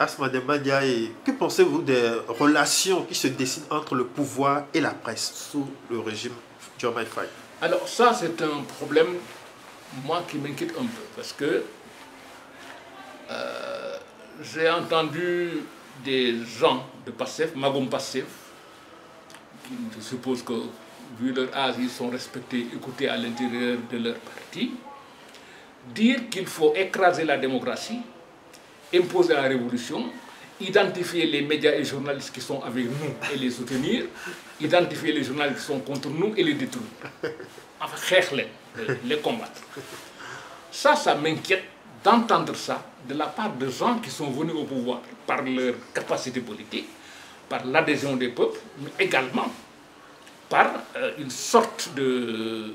Asma Demba-Ndiaye, que pensez-vous des relations qui se dessinent entre le pouvoir et la presse sous le régime Diomaye Faye? Alors ça, c'est un problème, moi, qui m'inquiète un peu, parce que j'ai entendu des gens de Pastef, Magom Pastef, qui je suppose que, vu leur âge, ils sont respectés, écoutés à l'intérieur de leur parti, dire qu'il faut écraser la démocratie, imposer la révolution, identifier les médias et journalistes qui sont avec nous et les soutenir, identifier les journalistes qui sont contre nous et les détruire. Enfin, les combattre. Ça m'inquiète d'entendre ça de la part de gens qui sont venus au pouvoir par leur capacité politique, par l'adhésion des peuples, mais également par une sorte de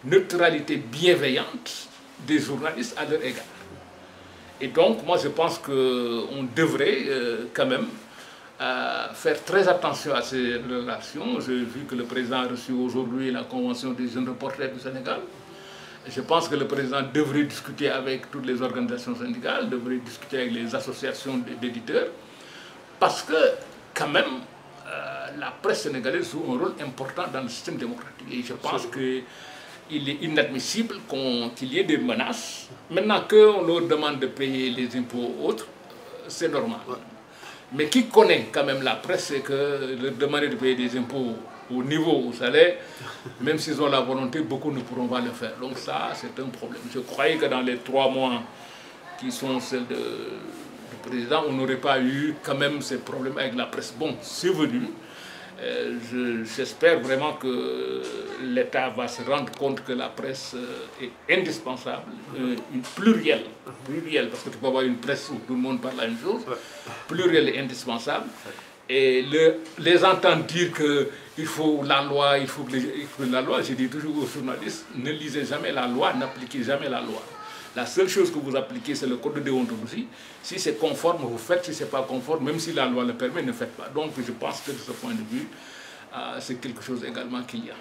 neutralité bienveillante des journalistes à leur égard. Et donc, moi, je pense qu'on devrait quand même faire très attention à ces relations. J'ai vu que le président a reçu aujourd'hui la Convention des jeunes reporters du Sénégal. Je pense que le président devrait discuter avec toutes les organisations syndicales, devrait discuter avec les associations d'éditeurs, parce que, quand même, la presse sénégalaise joue un rôle important dans le système démocratique. Et je pense qu'il est inadmissible qu'il y ait des menaces. Maintenant qu'on leur demande de payer les impôts autres, c'est normal. Mais qui connaît quand même la presse, c'est que leur demander de payer des impôts au niveau où ça l'est, même s'ils ont la volonté, beaucoup ne pourront pas le faire. Donc ça, c'est un problème. Je croyais que dans les 3 mois qui sont celles du président, on n'aurait pas eu quand même ces problèmes avec la presse. Bon, c'est venu. J'espère vraiment que l'État va se rendre compte que la presse est indispensable, une plurielle, parce que tu peux avoir une presse où tout le monde parle la même chose, plurielle est indispensable, et les entendre dire qu'il faut la loi, il faut que la loi, je dis toujours aux journalistes, ne lisez jamais la loi, n'appliquez jamais la loi. La seule chose que vous appliquez, c'est le code de déontologie. Si c'est conforme, vous faites. Si ce n'est pas conforme, même si la loi le permet, ne faites pas. Donc je pense que de ce point de vue, c'est quelque chose également qu'il y a.